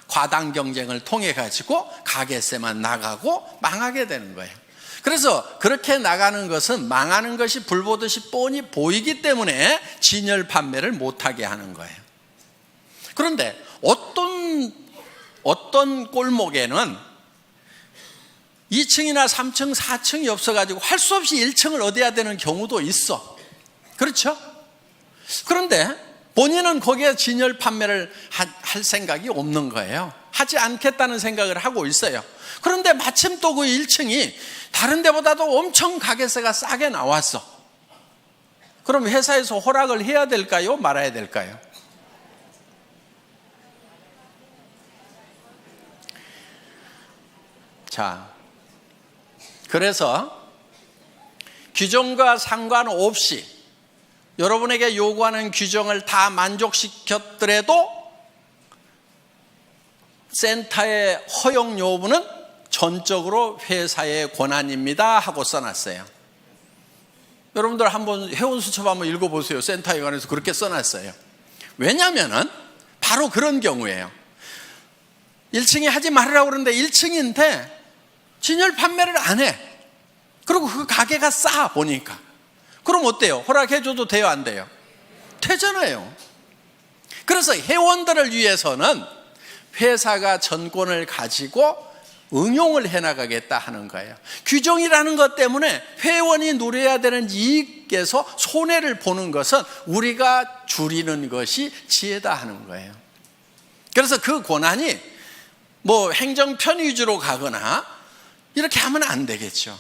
과당 경쟁을 통해 가지고 가게세만 나가고 망하게 되는 거예요. 그래서 그렇게 나가는 것은 망하는 것이 불보듯이 뻔히 보이기 때문에 진열 판매를 못하게 하는 거예요. 그런데 어떤 골목에는 2층이나 3층, 4층이 없어가지고 할 수 없이 1층을 얻어야 되는 경우도 있어. 그렇죠? 그런데 본인은 거기에 진열 판매를 할 생각이 없는 거예요. 하지 않겠다는 생각을 하고 있어요. 그런데 마침 또 그 1층이 다른 데보다도 엄청 가게세가 싸게 나왔어. 그럼 회사에서 허락을 해야 될까요? 말아야 될까요? 자, 그래서 규정과 상관없이 여러분에게 요구하는 규정을 다 만족시켰더라도 센터의 허용 여부는 전적으로 회사의 권한입니다 하고 써놨어요. 여러분들 한번 회원수첩 한번 읽어보세요. 센터에 관해서 그렇게 써놨어요. 왜냐하면 바로 그런 경우예요. 1층에 하지 말으라고 그러는데 1층인데 진열 판매를 안 해. 그리고 그 가게가 싸 보니까. 그럼 어때요? 허락해줘도 돼요? 안 돼요? 되잖아요. 그래서 회원들을 위해서는 회사가 전권을 가지고 응용을 해나가겠다 하는 거예요. 규정이라는 것 때문에 회원이 누려야 되는 이익에서 손해를 보는 것은 우리가 줄이는 것이 지혜다 하는 거예요. 그래서 그 권한이 뭐 행정편 위주로 가거나 이렇게 하면 안 되겠죠.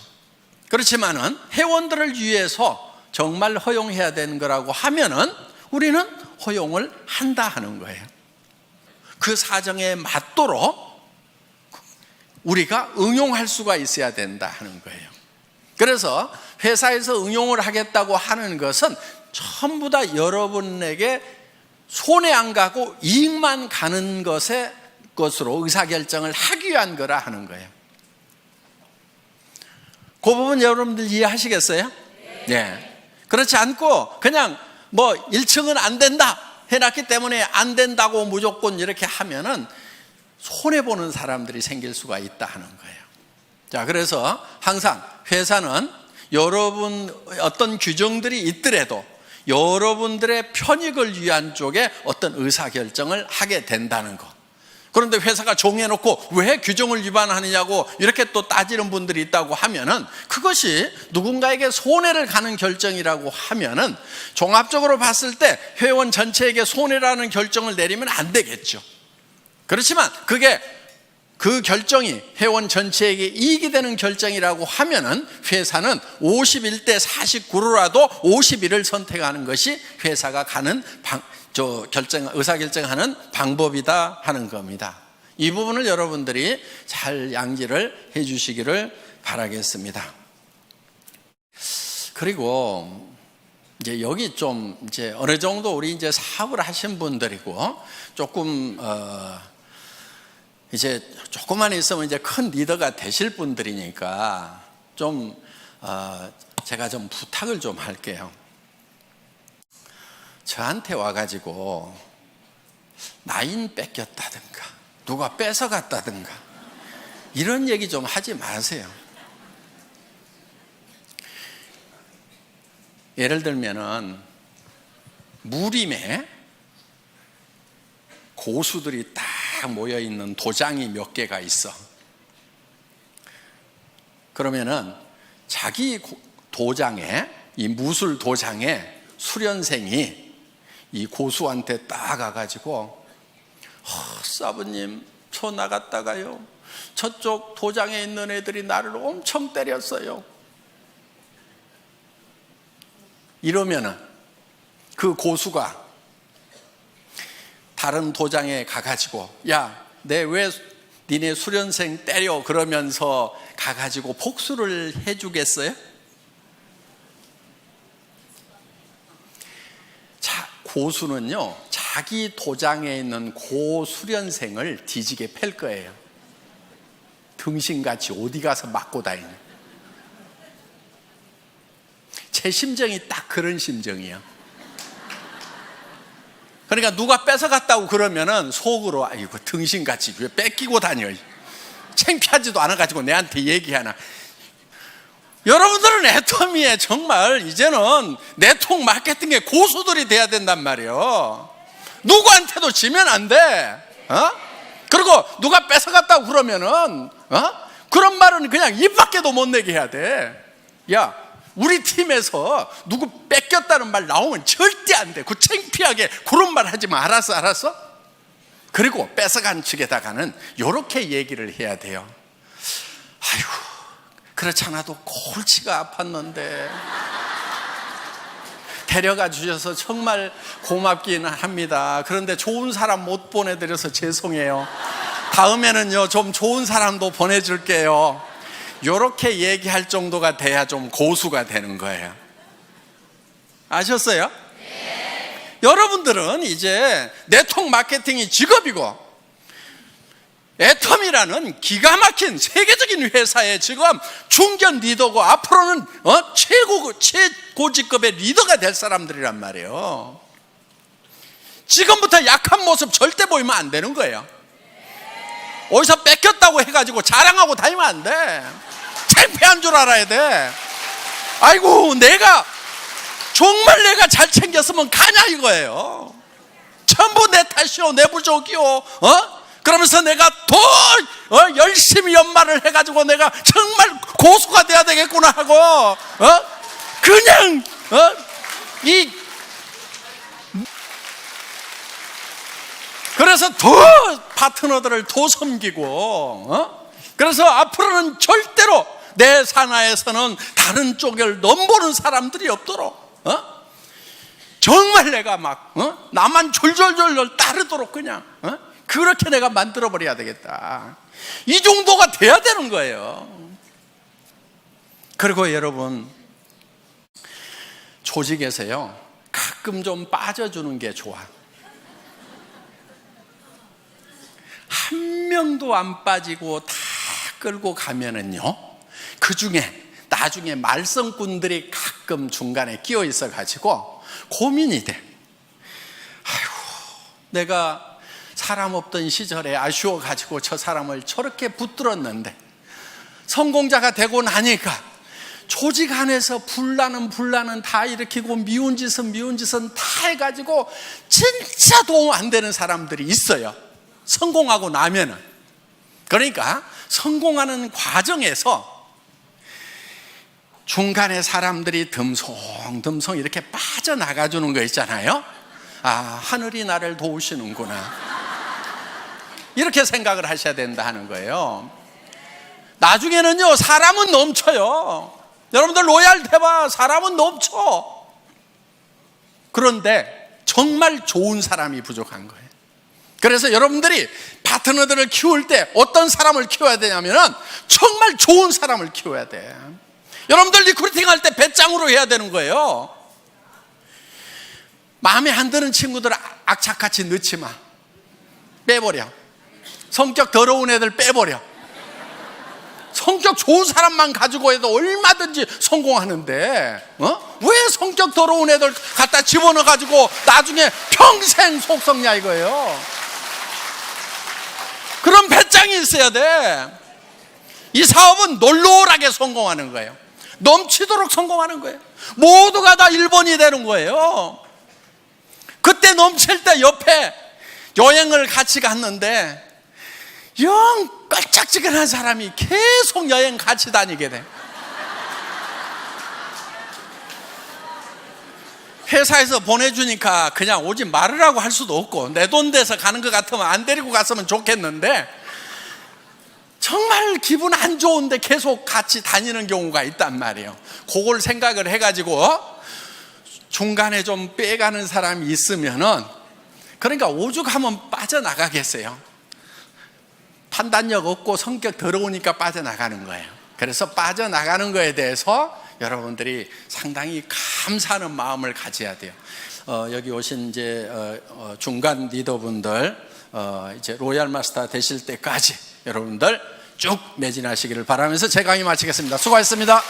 그렇지만은 회원들을 위해서 정말 허용해야 되는 거라고 하면은 우리는 허용을 한다 하는 거예요. 그 사정에 맞도록 우리가 응용할 수가 있어야 된다 하는 거예요. 그래서 회사에서 응용을 하겠다고 하는 것은 전부 다 여러분에게 손해 안 가고 이익만 가는 것으로 의사결정을 하기 위한 거라 하는 거예요. 그 부분 여러분들 이해하시겠어요? 네. 그렇지 않고 그냥 뭐 1층은 안 된다 해놨기 때문에 안 된다고 무조건 이렇게 하면은 손해보는 사람들이 생길 수가 있다 하는 거예요. 자, 그래서 항상 회사는 여러분 어떤 규정들이 있더라도 여러분들의 편익을 위한 쪽에 어떤 의사결정을 하게 된다는 것. 그런데 회사가 정해놓고 왜 규정을 위반하느냐고 이렇게 또 따지는 분들이 있다고 하면은 그것이 누군가에게 손해를 가는 결정이라고 하면은 종합적으로 봤을 때 회원 전체에게 손해라는 결정을 내리면 안 되겠죠. 그렇지만 그게 그 결정이 회원 전체에게 이익이 되는 결정이라고 하면은 회사는 51대 49로라도 51을 선택하는 것이 회사가 가는 의사결정하는 방법이다 하는 겁니다. 이 부분을 여러분들이 잘 양지를 해 주시기를 바라겠습니다. 그리고 이제 여기 좀 이제 어느 정도 우리 이제 사업을 하신 분들이고 조금 이제 조금만 있으면 이제 큰 리더가 되실 분들이니까 좀 제가 좀 부탁을 좀 할게요. 저한테 와가지고 나인 뺏겼다든가 누가 뺏어갔다든가 이런 얘기 좀 하지 마세요. 예를 들면은 무림에 고수들이 딱 모여있는 도장이 몇 개가 있어. 그러면은 자기 도장에, 이 무술 도장에 수련생이 이 고수한테 딱 가가지고 사부님 저 나갔다가요 저쪽 도장에 있는 애들이 나를 엄청 때렸어요. 이러면은 그 고수가 다른 도장에 가가지고 야, 내 왜 니네 수련생 때려 그러면서 가가지고 복수를 해주겠어요? 고수는요 자기 도장에 있는 고수련생을 뒤지게 팰 거예요. 등신같이 어디 가서 맞고 다니는. 제 심정이 딱 그런 심정이에요. 그러니까 누가 뺏어갔다고 그러면은 속으로 아이고 등신같이 왜 뺏기고 다녀, 창피하지도 않아가지고 내한테 얘기하나. 여러분들은 애터미에 정말 이제는 네트워크 마케팅의 고수들이 돼야 된단 말이에요. 누구한테도 지면 안 돼. 그리고 누가 뺏어갔다고 그러면은 그런 말은 그냥 입 밖에도 못 내게 해야 돼. 야, 우리 팀에서 누구 뺏겼다는 말 나오면 절대 안 돼. 그 창피하게 그런 말 하지 마. 알았어? 그리고 뺏어간 측에다가는 이렇게 얘기를 해야 돼요. 아이고, 그렇지 않아도 골치가 아팠는데 데려가 주셔서 정말 고맙기는 합니다. 그런데 좋은 사람 못 보내드려서 죄송해요. 다음에는요 좀 좋은 사람도 보내줄게요. 이렇게 얘기할 정도가 돼야 좀 고수가 되는 거예요. 아셨어요? 네. 여러분들은 이제 네트워크 마케팅이 직업이고 애텀이라는 기가 막힌 세계적인 회사의 지금 중견 리더고 앞으로는 최고직급의 리더가 될 사람들이란 말이에요. 지금부터 약한 모습 절대 보이면 안 되는 거예요. 어디서 뺏겼다고 해가지고 자랑하고 다니면 안 돼. 창피한 줄 알아야 돼. 아이고, 정말 내가 잘 챙겼으면 가냐 이거예요. 전부 내 탓이요, 내 부족이요. 그러면서 내가 더 열심히 연말을 해가지고 내가 정말 고수가 돼야 되겠구나 하고 그냥 그래서 더 파트너들을 더 섬기고 그래서 앞으로는 절대로 내 산하에서는 다른 쪽을 넘보는 사람들이 없도록 정말 내가 막 나만 졸졸졸 따르도록 그냥 그렇게 내가 만들어버려야 되겠다. 이 정도가 돼야 되는 거예요. 그리고 여러분, 조직에서요 가끔 좀 빠져주는 게 좋아. 한 명도 안 빠지고 다 끌고 가면은요, 그 중에 나중에 말썽꾼들이 가끔 중간에 끼어 있어 가지고 고민이 돼. 아이고, 내가 사람 없던 시절에 아쉬워 가지고 저 사람을 저렇게 붙들었는데 성공자가 되고 나니까 조직 안에서 분란은 다 일으키고 미운 짓은 다 해가지고 진짜 도움 안 되는 사람들이 있어요. 성공하고 나면은. 그러니까 성공하는 과정에서 중간에 사람들이 듬성듬성 이렇게 빠져나가 주는 거 있잖아요. 아, 하늘이 나를 도우시는구나, 이렇게 생각을 하셔야 된다 하는 거예요. 나중에는요 사람은 넘쳐요. 여러분들 로얄 해봐, 사람은 넘쳐. 그런데 정말 좋은 사람이 부족한 거예요. 그래서 여러분들이 파트너들을 키울 때 어떤 사람을 키워야 되냐면은 정말 좋은 사람을 키워야 돼. 여러분들 리크루팅 할 때 배짱으로 해야 되는 거예요. 마음에 안 드는 친구들 악착같이 넣지 마. 빼버려. 성격 더러운 애들 빼버려. 성격 좋은 사람만 가지고 해도 얼마든지 성공하는데 왜 성격 더러운 애들 갖다 집어넣어 가지고 나중에 평생 속 썩냐 이거예요. 그런 배짱이 있어야 돼. 이 사업은 놀놀하게 성공하는 거예요. 넘치도록 성공하는 거예요. 모두가 다 1번이 되는 거예요. 그때 넘칠 때 옆에 여행을 같이 갔는데 영 깔짝지근한 사람이 계속 여행 같이 다니게 돼. 회사에서 보내주니까 그냥 오지 말으라고 할 수도 없고, 내 돈 돼서 가는 것 같으면 안 데리고 갔으면 좋겠는데 정말 기분 안 좋은데 계속 같이 다니는 경우가 있단 말이에요. 그걸 생각을 해가지고 중간에 좀 빼가는 사람이 있으면은, 그러니까 오죽하면 빠져나가겠어요. 판단력 없고 성격 더러우니까 빠져나가는 거예요. 그래서 빠져나가는 거에 대해서 여러분들이 상당히 감사하는 마음을 가져야 돼요. 여기 오신 이제 중간 리더분들 이제 로얄 마스터 되실 때까지 여러분들 쭉 매진하시기를 바라면서 제 강의 마치겠습니다. 수고하셨습니다.